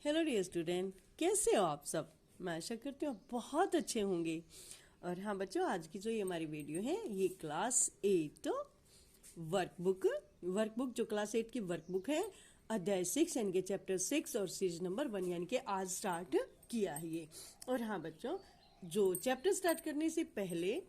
Hello dear student, कैसे हो आप सब। मैं आशा करती हूँ आप बहुत अच्छे होंगे। और हाँ बच्चों, आज की जो ये हमारी वीडियो है ये क्लास 8 वर्कबुक जो क्लास 8 की वर्कबुक है, अध्याय 6 यानी कि चैप्टर 6 और सीरीज नंबर 1 यानी कि आज स्टार्ट किया है ये। और हाँ बच्चों, जो चैप्टर स्टार्ट करने से पहले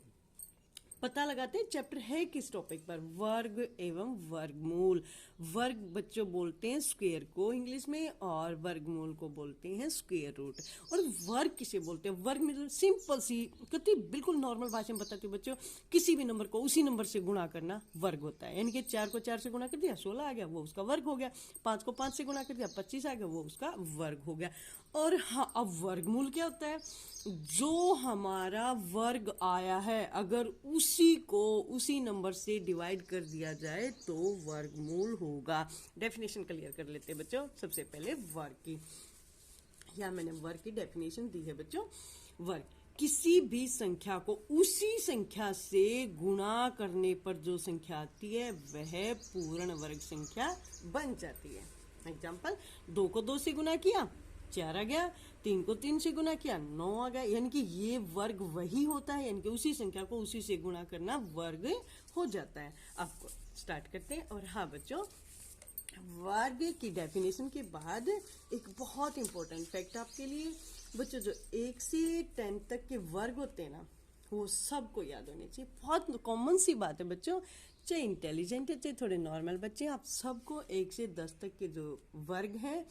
पता लगाते हैं चैप्टर है किस टॉपिक पर। वर्ग एवं वर्गमूल। वर्ग बच्चों बोलते हैं स्क्वायर को इंग्लिश में, और वर्गमूल को बोलते हैं स्क्वायर रूट। और वर्ग किसे बोलते हैं? वर्ग में सिंपल सी कितनी बिल्कुल नॉर्मल भाषा में बताती हूँ बच्चों, किसी भी नंबर को उसी नंबर से गुणा करना वर्ग होता है। यानी कि 4 को 4 से गुणा कर दिया 16 आ गया, वो उसका वर्ग हो गया। 5 को 5 से गुणा कर दिया 25 आ गया, वो उसका वर्ग हो गया। और हाँ, अब वर्गमूल क्या होता है? जो हमारा वर्ग आया है अगर उसी को उसी नंबर से डिवाइड कर दिया जाए तो वर्गमूल होगा। डेफिनेशन क्लियर कर लेते हैं बच्चों। सबसे पहले वर्ग की, या मैंने वर्ग की डेफिनेशन दी है बच्चों। वर्ग किसी भी संख्या को उसी संख्या से गुणा करने पर जो संख्या आती है वह पूर्ण वर्ग संख्या बन जाती है। एग्जाम्पल, 2 को 2 से गुणा किया 4 आ गया, 3 को 3 से गुणा किया 9 आ गया। यानी कि ये वर्ग वही होता है, यानी कि उसी संख्या को उसी से गुणा करना वर्ग हो जाता है। अब स्टार्ट करते हैं। और हाँ बच्चों, वर्ग की डेफिनेशन के बाद एक बहुत इंपॉर्टेंट फैक्ट आपके लिए बच्चों, जो 1 से 10 तक के वर्ग होते हैं ना, वो सबको याद होने चाहिए। बहुत कॉमन सी बात है बच्चों, चाहे इंटेलिजेंट है चाहे थोड़े नॉर्मल बच्चे, आप सबको 1 से 10 तक के जो वर्ग हैं,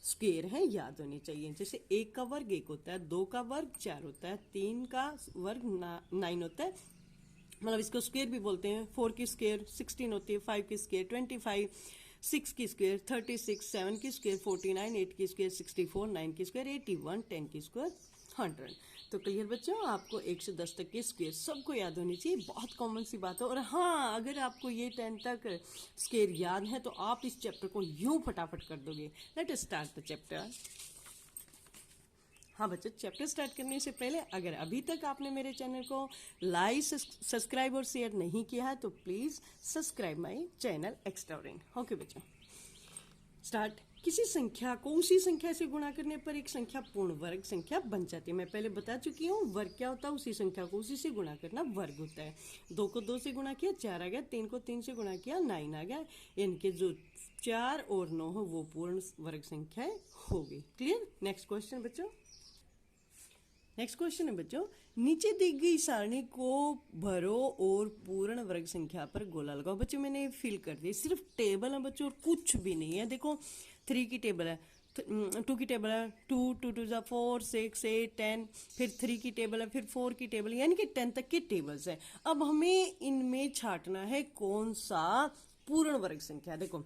स्क्वायर है, याद होनी चाहिए। जैसे 1 का वर्ग 1 होता है, 2 का वर्ग 4 होता है, 3 का वर्ग 9 होता है, मतलब इसको स्क्वायर भी बोलते हैं। 4 की स्क्वायर 16 होती है, 5 की स्क्वायर 25, 6 की स्क्वायर 36, 7 की स्क्वायर 49, 8 की स्क्वायर 64, 9 की स्क्वायर 81, 10 की स्क्वायर 100। तो क्लियर बच्चों, आपको 1 से 10 तक के स्क्वायर सबको याद होनी चाहिए। बहुत कॉमन सी बात है। और हाँ, अगर आपको ये 10 तक स्क्वायर याद है तो आप इस चैप्टर को यूं फटाफट कर दोगे। Let us start the chapter. हाँ बच्चों, चैप्टर स्टार्ट करने से पहले अगर अभी तक आपने मेरे चैनल को लाइक, सब्सक्राइब और शेयर नहीं किया है तो please subscribe my channel extraordinary. Okay बच्चों, स्टार्ट। किसी संख्या को उसी संख्या से गुणा करने पर एक संख्या पूर्ण वर्ग संख्या बन जाती है। मैं पहले बता चुकी हूँ वर्ग क्या होता है, उसी संख्या को उसी से गुणा करना वर्ग होता है। 2 को 2 से गुणा किया 4 आ गया, 3 को 3 से गुणा किया 9 आ गया। इनके जो 4 और 9 हो वो पूर्ण वर्ग संख्या होगी। क्लियर? नेक्स्ट क्वेश्चन बच्चों। नेक्स्ट क्वेश्चन है बच्चों, नीचे दी गई सारणी को भरो और पूर्ण वर्ग संख्या पर गोला लगाओ। बच्चों मैंने फिल कर दी, सिर्फ टेबल है बच्चों और कुछ भी नहीं है। देखो 3 की टेबल है, 2 की टेबल है, 2 2 2 4 6 8 10, फिर 3 की टेबल है, फिर 4 की टेबल है, यानी कि 10 तक की टेबल्स है। अब हमें इनमें छांटना है कौन सा पूर्ण वर्ग संख्या। देखो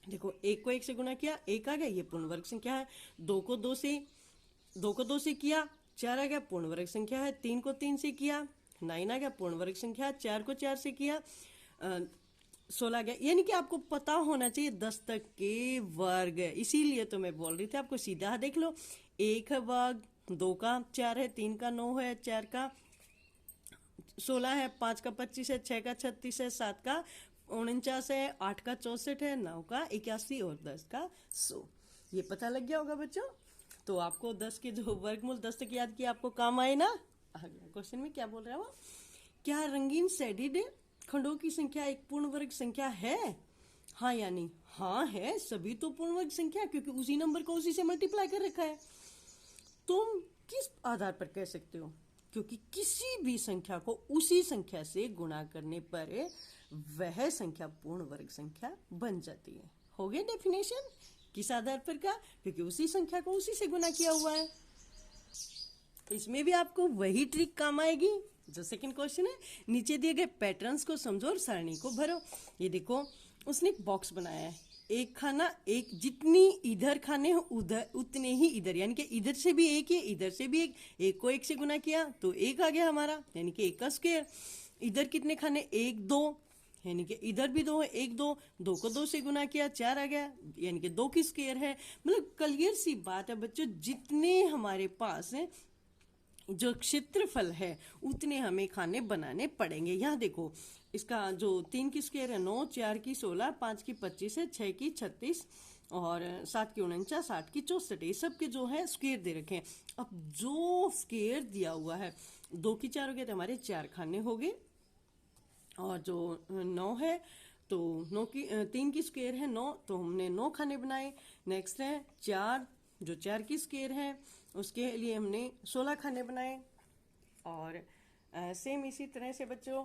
देखो, 1 को 1 से गुणा किया 1 आ गया, ये पूर्ण वर्ग संख्या है। 2 को 2 से किया 4 आ गया, पूर्ण वर्ग संख्या है। 3 को 3 से किया 9 आ गया, पूर्ण वर्ग संख्या है। 4 को 4 से किया 16 आ गया। यानी कि आपको पता होना चाहिए 10 तक के वर्ग, इसीलिए तो मैं बोल रही थी आपको सीधा देख लो। 1 है वर्ग, 2 का 4 है, 3 का 9 है, 4 का 16 है, 5 का 25 है, 6 का 36 है, 7 का 49 है, 8 का 64 है, 9 का 81 और 10 का 100। ये पता लग गया होगा बच्चों। तो आपको 10 के जो वर्गमूल 10 तक याद किया आपको काम आए ना। अगला क्वेश्चन में क्या बोल रहा है वो, क्या रंगीन शेडेड खंडों की संख्या एक पूर्ण वर्ग संख्या है? हाँ यानी हाँ है, सभी तो पूर्ण वर्ग संख्या, क्योंकि उसी नंबर को उसी से मल्टीप्लाई कर रखा है। तुम किस आधार पर कह सकते हो? क्योंकि किसी भी संख्या को उसी संख्या से गुणा करने पर वह संख्या पूर्ण वर्ग संख्या बन जाती है। हो गया डेफिनेशन। किस आधार पर का? क्योंकि उसी संख्या को उसी से गुना किया हुआ है। इसमें भी आपको वही ट्रिक काम आएगी जो सेकंड क्वेश्चन है। नीचे दिए गए पैटर्न्स को समझो और सारणी को भरो। ये देखो, उसने एक बॉक्स बनाया है, एक खाना एक, जितनी इधर खाने हो उधर उतने ही इधर, यानी कि इधर से भी एक है इधर से भी एक। 1 को 1 से गुना किया तो 1 आ गया हमारा, यानी कि 1 का स्क्वायर। इधर कितने खाने? 1 2, यानी कि इधर भी 2 है, 1 2, 2 को 2 से गुना किया 4 आ गया, यानी कि 2 की स्क्वायर है। मतलब क्लियर सी बात है बच्चों, जितने हमारे पास है जो क्षेत्रफल है उतने हमें खाने बनाने पड़ेंगे। यहाँ देखो, इसका जो 3 की स्क्वायर है 9, 4 की 16, 5 की 25 है, 6 की 36 और 7 की 49, 8 की 64, ये सब के जो है स्क्वायर दे रखे हैं। अब जो स्क्वायर दिया हुआ है 2 की 4 हो गए तो हमारे 4 खाने हो गए, और जो 9 है तो 9 की 3 की स्क्वायर है 9, तो हमने 9 खाने बनाए। नेक्स्ट है 4, जो 4 की स्क्वायर है उसके लिए हमने 16 खाने बनाए। और सेम इसी तरह से बच्चों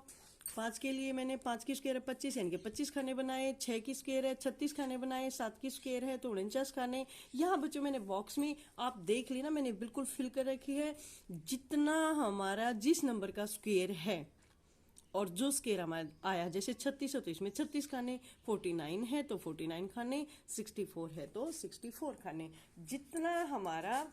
5 के लिए मैंने 5 की स्क्वायर है 25, यानी कि 25 खाने बनाए। 6 की स्क्वायर है 36 खाने बनाए। 7 की स्क्वायर है तो 49 खाने। यहाँ बच्चों मैंने बॉक्स में आप देख लेना, मैंने बिल्कुल फिल कर रखी है जितना हमारा जिस नंबर का स्क्वायर है और जो स्क्वायर हमारा आया, जैसे 36 है तो इसमें 36 खाने, 49 है तो 49 खाने, 64 है तो 64 खाने। जितना हमारा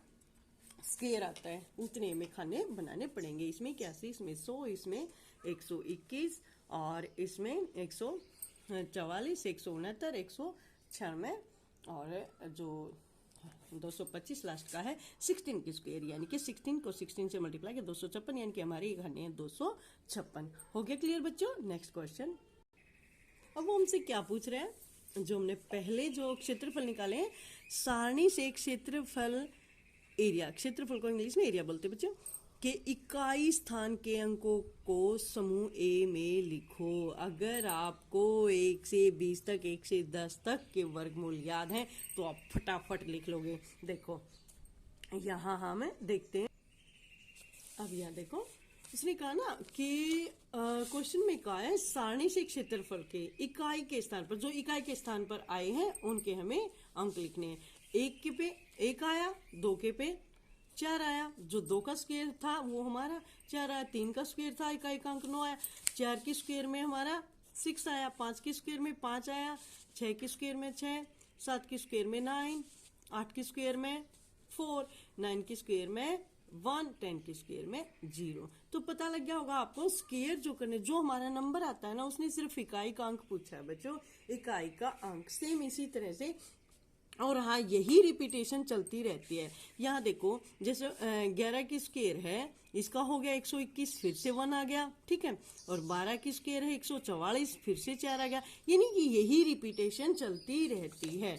स्क्वायर आता है उतने में खाने बनाने पड़ेंगे। इसमें 81, इसमें 100, इसमें 121 और इसमें 144, 169, 196 और जो 225 लास्ट का है 16 की स्क्वायर, यानी कि 16 को 16 से मल्टीप्लाई किया 256, यानी कि हमारे खाने हैं 256। हो गया क्लियर बच्चों? Next question. अब वो हमसे क्या पूछ रहे हैं, जो हमने पहले जो क्षेत्रफल निकाले हैं सारणी से क्षेत्रफल एरिया, क्षेत्रफल को इंग्लिश में एरिया बोलते हैं बच्चों, के इकाई स्थान के अंकों को समूह ए में लिखो। अगर आपको 1 से 20 तक 1 से 10 तक के वर्गमूल याद हैं तो आप फटाफट लिख लोगे। देखो यहाँ हम देखते हैं। अब यहाँ देखो उसने कहा ना कि क्वेश्चन में कहा है सारणी से क्षेत्रफल के इकाई के स्थान पर, जो इकाई के स्थान पर आए हैं उनके हमें अंक लिखने हैं। 1 के पे 1 आया, 2 के पे 4 आया, जो 2 का स्क्वायर था वो हमारा 4 आया, 3 का स्क्वायर था इकाई का अंक 9 आया, 4 की स्क्वायर में हमारा 6 आया, 5 की स्क्वायर में 5 आया, 6 की स्क्वायर में 6, 7 की स्क्वायर में 9, 8 की स्क्वायर में 4, 9 की स्क्वायर में 1, 10 की स्क्वायर में 0। तो पता लग गया होगा आपको स्क्वायर जो करने जो हमारा नंबर आता है ना उसने सिर्फ इकाई का अंक पूछा है बच्चों, इकाई का अंक। सेम इसी तरह से और हाँ यही रिपीटेशन चलती रहती है। यहाँ देखो जैसे 11 की स्क्वायर है इसका हो गया 121, फिर से 1 आ गया, ठीक है, और 12 की स्क्वायर है 144, फिर से 4 आ गया, यानी कि यही रिपीटेशन चलती रहती है।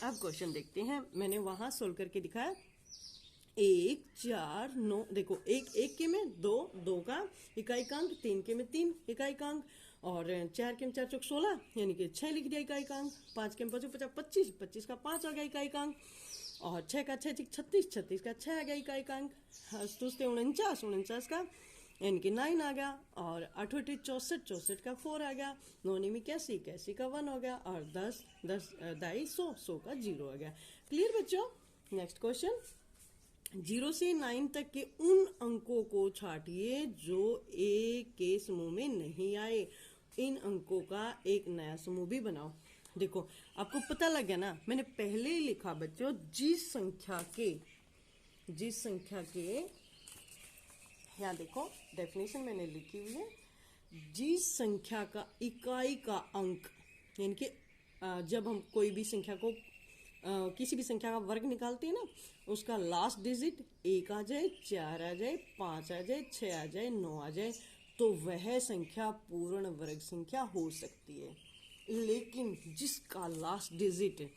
अब क्वेश्चन देखते हैं, मैंने वहां सोल्व करके दिखाया 1, 4, 9, देखो 1 के में 2, 2 का इकाई का अंक, 3 के में 3 इकाई का अंक, और 4 के में 4 चौक 16, यानी कि 6 लिख दिया इकाई का अंक, 5 के में 5 50, 25, 25 का 5 आ गया इकाई का अंक, और 6 का 6 36, 36 का 6 आ गया इकाई का अंक, 49, 49 का यानी कि 9 आ गया, और 8 64, 64 का 4 आ गया, 9 में 81, 81 का 1 हो गया, और 10 10 250, 100 का 0 आ गया। क्लियर बच्चों? Next question. 0 से 9 तक के उन अंकों को छांटिए जो ए के समूह में नहीं आए। इन अंकों का एक नया समूह भी बनाओ। देखो आपको पता लग गया ना, मैंने पहले ही लिखा बच्चों जिस संख्या के यहाँ देखो डेफिनेशन मैंने लिखी हुई है, जिस संख्या का इकाई का अंक, यानी कि जब हम कोई भी संख्या को किसी भी संख्या का वर्ग निकालते हैं ना, उसका लास्ट डिजिट 1 आ जाए, 4 आ जाए, 5 आ जाए, 6 आ जाए, 9 आ जाए, तो वह संख्या पूर्ण वर्ग संख्या हो सकती है। लेकिन जिसका लास्ट डिजिट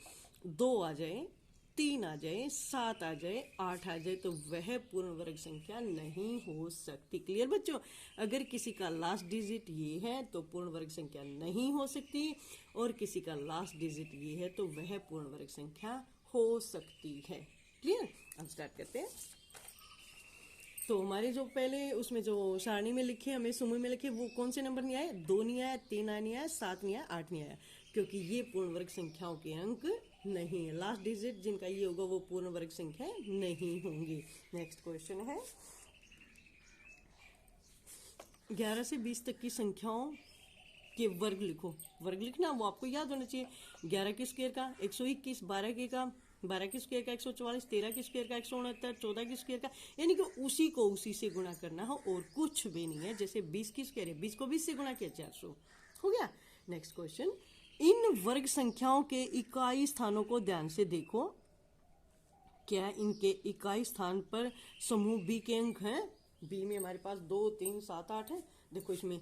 2 आ जाए, 3 आ जाए, 7 आ जाए, 8 आ जाए, तो वह पूर्ण वर्ग संख्या नहीं हो सकती। क्लियर बच्चों? अगर किसी का लास्ट डिजिट ये है तो पूर्ण वर्ग संख्या नहीं हो सकती, और किसी का लास्ट डिजिट ये है तो वह पूर्ण वर्ग संख्या हो सकती है। क्लियर? अब स्टार्ट करते हैं। तो हमारे जो पहले उसमें जो सारणी में लिखे, हमें समूह में लिखे, वो कौन से नंबर नहीं आए? 2 नहीं आया, 3 नहीं आया, 7 नहीं आया, 8 नहीं आया, क्योंकि ये पूर्ण वर्ग संख्याओं के अंक नहीं है। लास्ट डिजिट जिनका ये होगा वो पूर्ण वर्ग संख्या नहीं होंगी। नेक्स्ट क्वेश्चन है 11 से 20 तक की संख्याओं के वर्ग लिखो। वर्ग लिखना वो आपको याद होना चाहिए। 11 की स्क्वायर का 121, 12 की स्क्वायर का 144, 13 की स्क्वायर का 169, 14 की स्क्वायर का, यानी कि उसी को उसी से गुणा करना हो और कुछ भी नहीं है। जैसे 20 की स्क्वायर है, 20 को 20 से गुणा किया 400 हो गया। नेक्स्ट क्वेश्चन, इन वर्ग संख्याओं के इकाई स्थानों को ध्यान से देखो। क्या इनके इकाई स्थान पर समूह बी के अंक हैं? बी में हमारे पास 2, 3, 7, 8 है। देखो इसमें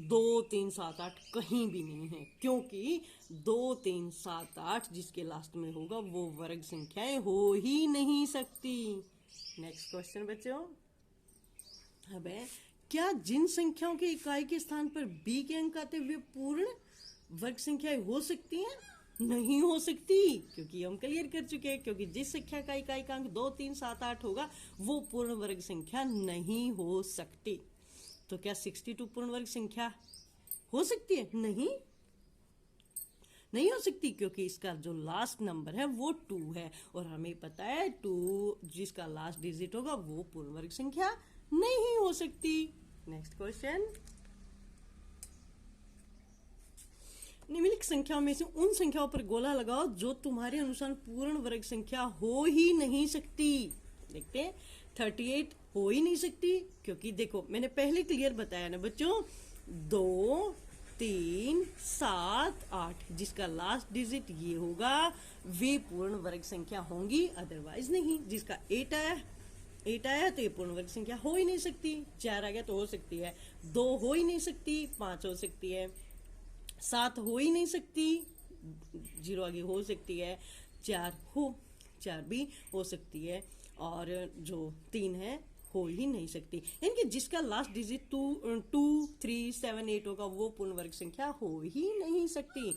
2 3 7 8 कहीं भी नहीं है, क्योंकि 2 3 7 8 जिसके लास्ट में होगा वो वर्ग संख्याएं हो ही नहीं सकती। नेक्स्ट क्वेश्चन बच्चों, अब है क्या जिन संख्याओं के इकाई के स्थान पर b के अंक आते हुए पूर्ण वर्ग संख्याएं हो सकती हैं? नहीं हो सकती, क्योंकि हम क्लियर कर चुके हैं, क्योंकि जिस संख्या का इकाई का अंक 2 3 7 8 होगा वो पूर्ण वर्ग संख्या नहीं हो सकती। तो क्या 62 पूर्ण वर्ग संख्या हो सकती है? नहीं हो सकती, क्योंकि इसका जो लास्ट नंबर है वो 2 है, और हमें पता है 2 जिसका लास्ट डिजिट होगा वो पूर्ण वर्ग संख्या नहीं हो सकती। नेक्स्ट क्वेश्चन, निम्नलिखित संख्याओं में से उन संख्याओं पर गोला लगाओ जो तुम्हारे अनुसार पूर्ण वर्ग संख्या हो ही नहीं सकती। देखते हैं, 38 हो ही नहीं सकती, क्योंकि देखो मैंने पहले क्लियर बताया ना बच्चों, 2 3 7 8 जिसका लास्ट डिजिट ये होगा वे पूर्ण वर्ग संख्या होंगी, अदरवाइज नहीं। जिसका 8 आया तो ये पूर्ण वर्ग संख्या हो ही नहीं सकती। 4 आ गया तो हो सकती है, 2 हो ही नहीं सकती, 5 हो सकती है, 7 हो ही नहीं सकती, 0 आगे हो सकती है, 4 भी हो सकती है, और जो 3 है हो ही नहीं सकती। यानी कि जिसका लास्ट डिजिट 2 3 7 8 होगा वो पूर्ण वर्ग संख्या हो ही नहीं सकती।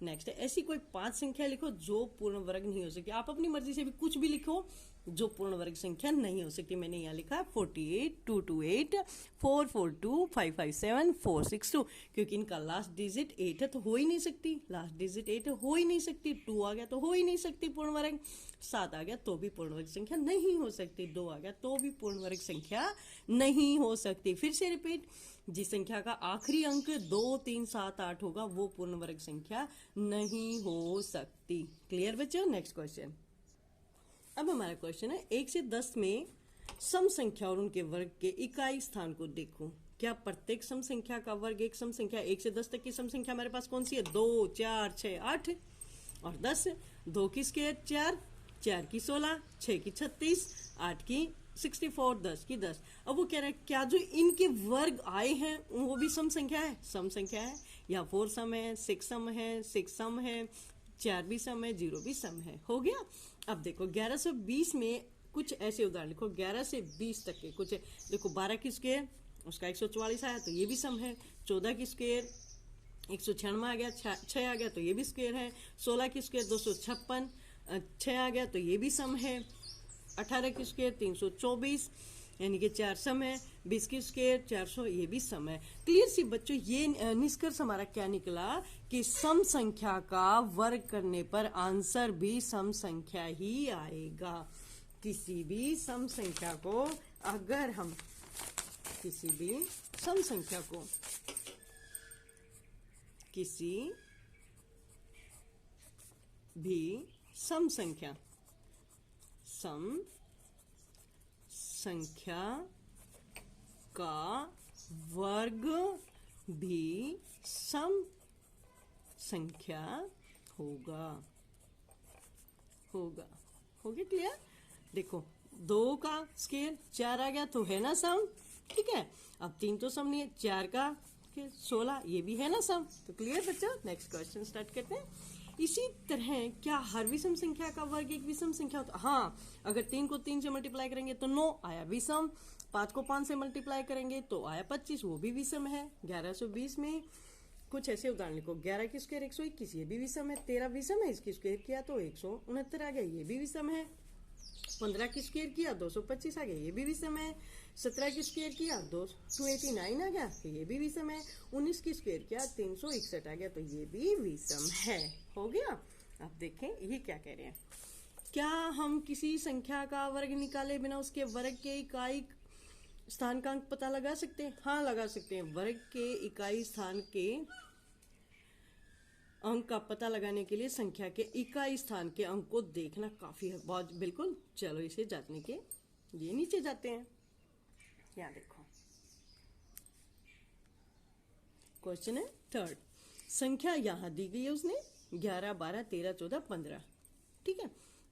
नेक्स्ट, ऐसी कोई 5 संख्या लिखो जो पूर्ण वर्ग नहीं हो सकती। आप अपनी मर्जी से भी कुछ भी लिखो जो पूर्ण वर्ग संख्या नहीं हो सकती। मैंने यहाँ लिखा 48 228 442 557 462, क्योंकि इनका लास्ट डिजिट 8 है तो हो ही नहीं सकती, लास्ट डिजिट 8 हो ही नहीं सकती। 2 आ गया तो हो ही नहीं सकती पूर्ण वर्ग, 7 आ गया तो भी पूर्ण वर्ग संख्या नहीं हो सकती, 2 आ गया तो भी पूर्ण वर्ग संख्या नहीं हो सकती। फिर से रिपीट, जिस संख्या का आखिरी अंक 2 3 7 8 होगा वो पूर्ण वर्ग संख्या नहीं हो सकती। क्लियर बच्चों? नेक्स्ट क्वेश्चन, अब हमारा क्वेश्चन है 1 से 10 में सम संख्या और उनके वर्ग के इकाई स्थान को देखो। क्या प्रत्येक सम संख्या का वर्ग एक सम संख्या? 1 से 10 तक की सम संख्या हमारे पास कौन सी है? 2 4 6 8 और 10। 2 की स्क्वायर 4, 4 की 16, 6 की 36, 8 की 64, 10 की 10। अब वो कह रहा है क्या जो इनके वर्ग आए हैं वो भी सम संख्या है? सम संख्या है, या 4 सम है, 6 सम है, 6 सम है, 4 भी सम है, 0 भी सम है। हो गया। अब देखो 1120 में कुछ ऐसे उदाहरण लिखो, 11 से 20 तक के कुछ देखो। 12 की स्क्वायर उसका 144 आया तो ये भी सम है। 14 की स्क्वायर 196 आ गया, 6 आ गया तो ये भी स्क्वायर है। 16 की स्क्वायर 256, 6 आ गया तो ये भी सम है। 18 की स्क्वायर 324 यानी कि 4 सम है। 20 की स्क्वायर 400 ये भी सम है। क्लियर सी बच्चों, ये निष्कर्ष हमारा क्या निकला कि सम संख्या का वर्ग करने पर आंसर भी सम संख्या ही आएगा। किसी भी सम संख्या को अगर हम किसी भी सम संख्या को किसी भी सम संख्या का वर्ग भी सम संख्या होगा। हो गया क्लियर? देखो 2 का स्केल 4 आ गया तो है ना सम, ठीक है। अब 3 तो सम नहीं है, 4 का 16 ये भी है ना सम। तो क्लियर बच्चों? नेक्स्ट क्वेश्चन स्टार्ट करते हैं। इसी तरह क्या हर विषम संख्या का वर्ग एक विषम संख्या होता है? हाँ, अगर 3 को 3 से मल्टीप्लाई करेंगे तो 9 आया विषम। 5 को 5 से मल्टीप्लाई करेंगे तो आया 25, वो भी विषम है। 1120 में कुछ ऐसे उदाहरण लिखो। 11 की स्क्वायर 121 ये भी विषम है। 13 विषम है, इसकी स्क्वायर किया तो 169 आ गया, ये भी विषम है। 15 की स्क्वायर किया 225 आ गया, ये भी विषम है। 17 की स्क्वायर किया 289 आ गया, ये भी विषम है। 19 की स्क्वायर किया 361 आ गया, तो ये भी विषम है। हो गया। अब देखें ये क्या कह रहे हैं। क्या हम किसी संख्या का वर्ग निकाले बिना उसके वर्ग के इकाई स्थान का अंक पता लगा सकते हैं? हाँ, लगा सकते हैं। वर्ग के इकाई स्थान के अंक का पता लगाने के लिए संख्या के इकाई स्थान के अंक को देखना काफी है। बहुत बिल्कुल। चलो इसे जांचने के लिए नीचे जाते हैं। यहाँ देखो क्वेश्चन है 3rd। संख्या यहाँ दी गई है उसने 11 12 13 14 15, ठीक है।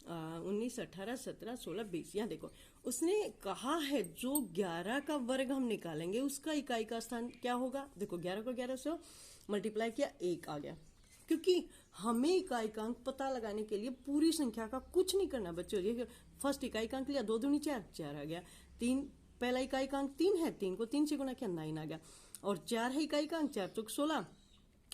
19, 18, 17, 16, 20। यहाँ देखो उसने कहा है जो 11 का वर्ग हम निकालेंगे उसका इकाई का स्थान क्या होगा। देखो 11 को 11 से मल्टीप्लाई किया, 1 आ गया। क्योंकि हमें इकाई का अंक पता लगाने के लिए पूरी संख्या का कुछ नहीं करना बच्चों। ये फर्स्ट इकाई का अंक लिया, 2 दूनी 4, 4 आ गया। 3 पहला इकाई का अंक 3 है, 3 को 3 से गुणा किया, 9 आ गया। और 4 है इकाई का अंक, 4 चौक 16,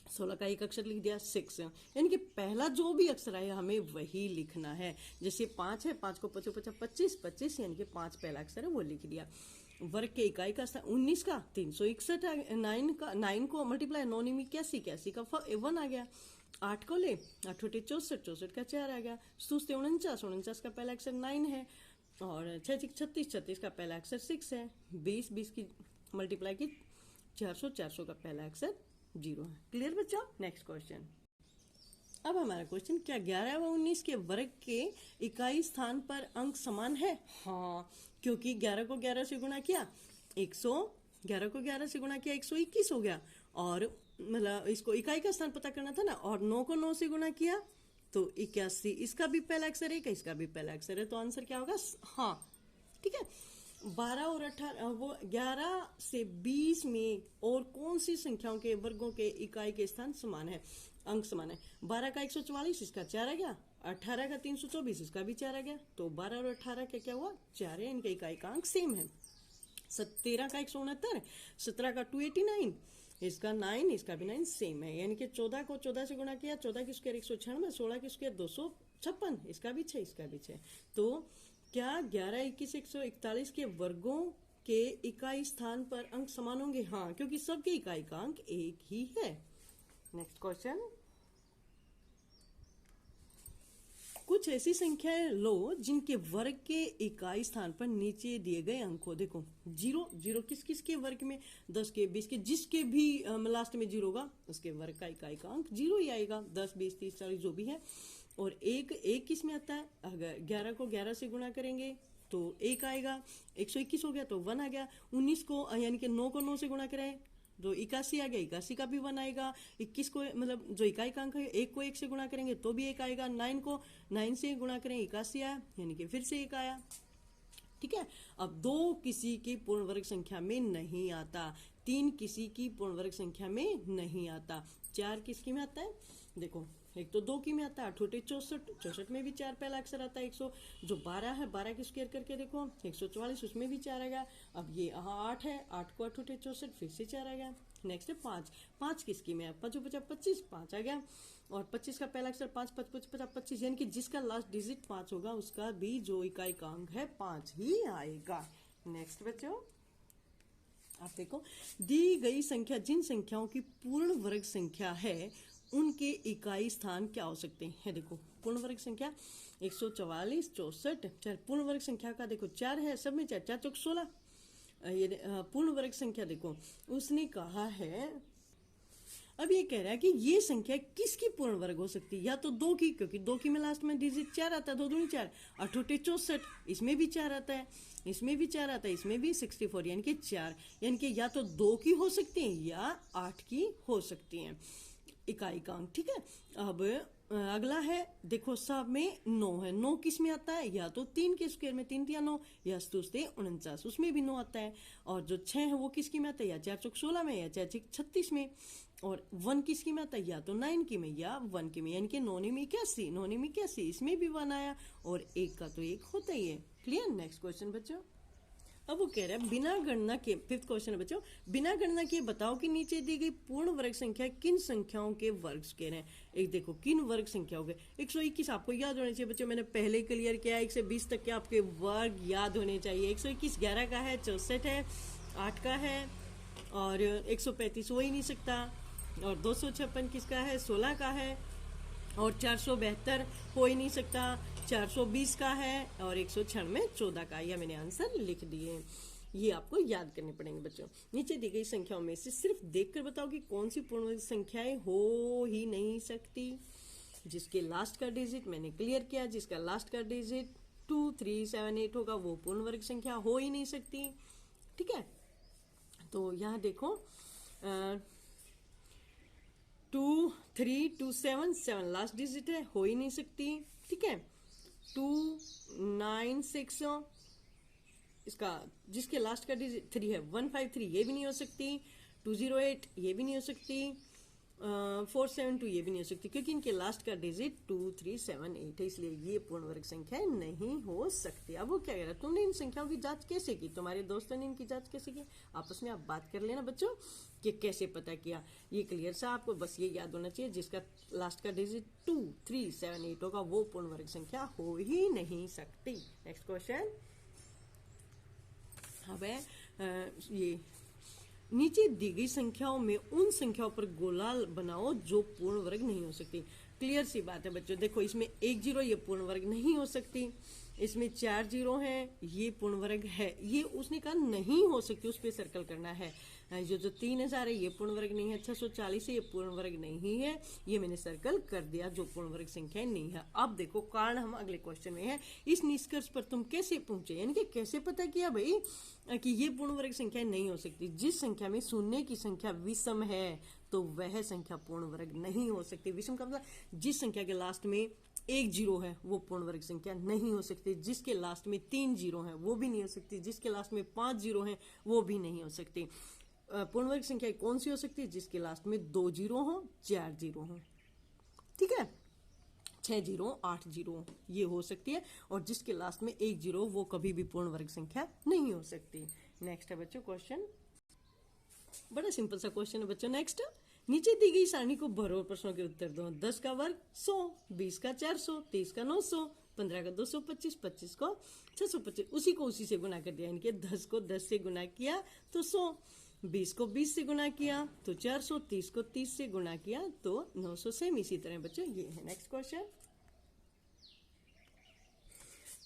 16 का एक अक्षर लिख दिया 6। यानी कि पहला जो भी अक्षर आया हमें वही लिखना है। जैसे 5 है, 5 को 5 50, 25, 25 यानी कि 5 पहला अक्षर है वो लिख दिया। वर्ग के इकाई का 19 का 361, 9 को मल्टीप्लाई 9 में 81, 81 का 1 आ गया। 8 को ले, 8 64, 64 का 4 आ गया। 49, 49 का पहला अक्षर 9 है। और 6 36, 36 का पहला अक्षर 6 है। 20, 20 की मल्टीप्लाई की 400, 400 का पहला अक्षर 0 है। क्लियर बच्चों? Next question. अब हमारा क्वेश्चन, क्या 11 व 19 के वर्ग के इकाई स्थान पर अंक समान है? हाँ, क्योंकि 11 को 11 से गुणा किया 11 को 11 से गुणा किया 121 हो गया। और मतलब इसको इकाई का स्थान पता करना था ना। और 9 को 9 से गुणा किया तो 81। इसका भी पहला अक्षर है, इसका भी पहला अक्षर है, तो आंसर क्या होगा? हाँ, ठीक है। 12 और 18 वो 11 से 20 में और कौन सी संख्याओं के वर्गों के इकाई के स्थान समान है, अंक समान है? 12 का 144, इसका 4 आ गया। 18 का 324, इसका भी 4 आ गया। तो 12 और 18 का क्या हुआ? 4 है, इनके इकाई का अंक सेम है। 13 का 169, 17 का 289, इसका 9, इसका भी 9 सेम है। यानी कि 14 को 14 से गुणा किया, 14 की स्क्वायर 196, 16 की स्क्वायर 256, इसका भी 6, इसका भी 6। तो क्या 11, 21, 141 के वर्गों के इकाई स्थान पर अंक समान होंगे? हाँ, क्योंकि सबके इकाई का अंक एक ही है। Next question. कुछ ऐसी संख्याएं लो जिनके वर्ग के इकाई स्थान पर नीचे दिए गए अंक हो। देखो 0, 0 किस किस के वर्ग में? 10 के, 20 के, जिसके भी लास्ट में 0 होगा उसके वर्ग का इकाई का अंक 0 ही आएगा। 10, 20, 30, 40 जो भी है। और एक किस में आता है? अगर 11 को 11 से गुणा करेंगे तो 1 आएगा। 121 हो गया तो 1 आ गया। 19 को यानी कि 9 को 9 से गुणा करें तो 81 आ गया, 81 का भी 1 आएगा। 21 को मतलब जो इकाई का अंक है 1 को 1 से गुणा करेंगे तो भी 1 आएगा। 9 को 9 से गुणा करें 81 आया, यानी कि फिर से 1 आया। ठीक है। अब 2 किसी की पूर्ण वर्ग संख्या में नहीं आता, 3 किसी की पूर्ण वर्ग संख्या में नहीं आता, 4 किसकी में आता है? देखो एक तो 2 की में आता है, 8 8 64, 64 में भी 4 पहला अक्षर आता है। 100 जो 12 है, 12 की स्क्वायर करके देखो 144, उसमें भी 4 आ गया। अब ये 8 है, 8 को 8 8 64, फिर से 4 आ गया। नेक्स्ट है 5, 5 किसकी में है? 5 50 25, 5 आ गया। और 25 का पहला अक्षर 5 5 5 50 25, यानी कि जिसका लास्ट डिजिट 5 होगा उसका भी जो इकाई का अंक है 5 ही आएगा। नेक्स्ट बच्चों, आप देखो दी गई संख्या जिन संख्याओं की पूर्ण वर्ग संख्या है उनके इकाई स्थान क्या हो सकते हैं? देखो पूर्ण वर्ग संख्या 144, 64, पूर्ण वर्ग संख्या का देखो 4 है, सब में 4, 4 चौक 16। ये पूर्ण वर्ग संख्या देखो उसने कहा है, अब ये कह रहा है कि ये संख्या किसकी पूर्ण वर्ग हो सकती है? या तो 2 की, क्योंकि 2 की में लास्ट में डिजिट 4 आता है, 2 दूनी 4, 8 8 64, इसमें भी 4 आता है, इसमें भी 4 आता है, इसमें भी 64, यानी कि 4, यानी कि या तो 2 की हो सकती है या 8 की हो सकती है इकाई का अंक। ठीक है। अब अगला है देखो सब में 9 है, 9 किस में आता है? या तो 3 के स्क्वायर में 3 या 9, या 49, उसमें भी 9 आता है। और जो 6 है वो किसकी में आता है? या 4 चौक 16 में, या 4 6 36 में। और 1 किसकी में आता है? या तो 9 की में या 1 की में, यानी कि 9 में 81, 9 में 81, इसमें भी 1 आया। और 1 का तो 1 होता ही है। क्लियर? नेक्स्ट क्वेश्चन बच्चों। अब वो कह रहा है बिना गणना के, फिफ्थ क्वेश्चन है बच्चों, बिना गणना के बताओ कि नीचे दी गई पूर्ण वर्ग संख्या किन संख्याओं के वर्ग कह रहे हैं। एक देखो किन वर्ग संख्याओं के, 121 आपको याद होने चाहिए बच्चों, मैंने पहले क्लियर किया। 1 से 20 तक के आपके वर्ग याद होने चाहिए। 121 11 का है, 64 है, 8 का है, और 135 हो ही नहीं सकता। और 256 किसका है? 16 का है। और 472 हो ही नहीं सकता, 420 का है। और 196 14 का। यह मैंने आंसर लिख दिए। ये आपको याद करने पड़ेंगे बच्चों। नीचे दी गई संख्याओं में से सिर्फ देखकर बताओ कि कौन सी पूर्ण संख्याएं हो ही नहीं सकती। जिसके लास्ट का डिजिट मैंने क्लियर किया, जिसका लास्ट का डिजिट 2 3 7 8 होगा वो पूर्ण वर्ग संख्या हो ही नहीं सकती। ठीक है। तो यहाँ देखो 2 3 2 7 7 लास्ट डिजिट है, हो ही नहीं सकती। ठीक है। 296 इसका जिसके लास्ट का डिजिट 3 है 153 ये भी नहीं हो सकती, 208 ये भी नहीं हो सकती, 472 ये भी नहीं हो सकती क्योंकि इनके लास्ट का डिजिट 2378 है, इसलिए ये पूर्ण वर्ग संख्या नहीं हो सकती। अब वो क्या कह रहा है, तुमने इन संख्याओं की जांच कैसे की, तुम्हारे दोस्तों ने इनकी जांच कैसे की, आपस में आप बात कर लेना बच्चों कि कैसे पता किया। ये क्लियर सा आपको बस ये याद होना चाहिए, जिसका लास्ट का डिजिट 2378 होगा वो पूर्ण वर्ग संख्या हो ही नहीं सकती। Next question. अब ये नीचे दी गई संख्याओं में उन संख्याओं पर गोला बनाओ जो पूर्ण वर्ग नहीं हो सकती। क्लियर सी बात है बच्चों, देखो इसमें 1 जीरो ये पूर्ण वर्ग नहीं हो सकती, इसमें 4 जीरो है ये पूर्ण वर्ग है, ये उसने कहा नहीं हो सकती, उस पर सर्कल करना है। जो 3000 है ये पूर्ण वर्ग नहीं है, 640 है ये पूर्ण वर्ग नहीं है, ये मैंने सर्कल कर दिया जो पूर्ण वर्ग संख्या नहीं है। अब देखो कारण हम अगले क्वेश्चन में है, इस निष्कर्ष पर तुम कैसे पहुंचे, यानी कि कैसे पता किया भाई कि ये पूर्ण वर्ग संख्या नहीं हो सकती। जिस संख्या में शून्य की संख्या विषम है तो वह संख्या पूर्ण वर्ग नहीं हो सकती। विषम का मतलब जिस संख्या के लास्ट में 1 जीरो है वो पूर्ण वर्ग संख्या नहीं हो सकती, जिसके लास्ट में 3 जीरो है वो भी नहीं हो सकती, जिसके लास्ट में 5 जीरो है वो भी नहीं हो सकती। पूर्ण वर्ग संख्या कौन सी हो सकती है, जिसके लास्ट में 2 जीरो हो, 4 जीरो हो, ठीक है, 6 जीरो 8 जीरो ये हो सकती है, और जिसके लास्ट में 1 जीरो वो कभी भी पूर्ण वर्ग संख्या नहीं हो सकती। नेक्स्ट है बच्चों क्वेश्चन, बड़ा सिंपल सा क्वेश्चन है बच्चों। नेक्स्ट, नीचे दी गई सारणी को भरो और प्रश्नों के उत्तर दो। 10 का वर्ग 100, 20 का 400, 30 का 900, 15 का 225, 25 को 625, उसी को उसी से गुना कर दिया। इनके 10 को 10 से गुना किया तो 100, 20 को 20 से गुना किया तो 400, 30 को 30 से गुना किया तो 900। सेम इसी तरह बच्चों ये है। नेक्स्ट क्वेश्चन,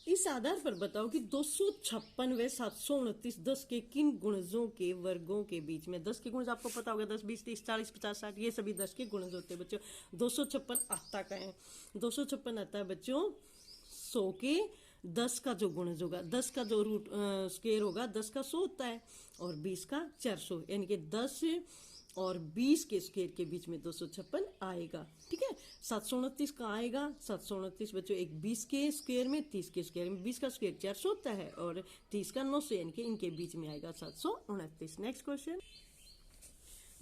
इस आधार पर बताओ कि 256 व 729 10 के किन गुणजों के वर्गों के बीच में। 10 के गुणज आपको पता होगा, 10 20 30 40 50 60 ये सभी 10 के गुणज होते हैं बच्चों। 256 आता का है, 256 आता है बच्चों 100 के 10 का जो गुणज होगा, 10 का जो रूट स्क्वायर होगा 10 का 100 होता है, और 20 का 400, यानी कि 10 और 20 के स्क्वायर के बीच में 256 आएगा, ठीक है। 729 का आएगा, 729 बच्चों एक 20 के स्क्वायर में 30 के स्क्वायर में, 20 का स्क्वायर 400 होता है और 30 का 900, यानी कि इनके बीच में आएगा 729। नेक्स्ट क्वेश्चन,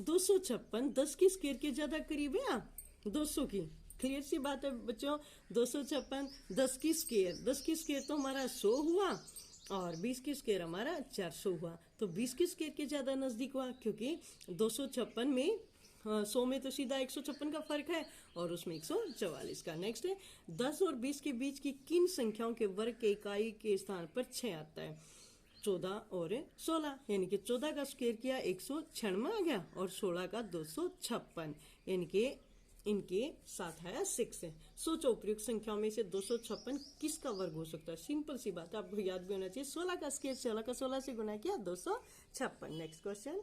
256 10 के स्क्वायर के ज्यादा करीब है 200 की। क्लियर सी बात है बच्चों, 256 10 की स्क्वायर तो हमारा 100 हुआ और 20 की स्क्वायर हमारा 400 हुआ, तो 20 की स्क्वायर के ज्यादा नजदीक हुआ, क्योंकि 256 में 100 में तो सीधा 156 का फर्क है और उसमें 144 का। नेक्स्ट है, 10 और 20 के बीच की किन संख्याओं के वर्ग के इकाई के स्थान पर 6 आता है। 14 और 16, यानी कि 14 का स्क्वायर किया 196 आ गया और 16 का 256, यानी कि इनके साथ आया 6 है। सोचो उपयुक्त संख्याओं में से 256 किसका वर्ग हो सकता है। सिंपल सी बात है, आपको याद भी होना चाहिए, 16 का स्क्वायर 16 का 16 से गुना किया 256। Next question,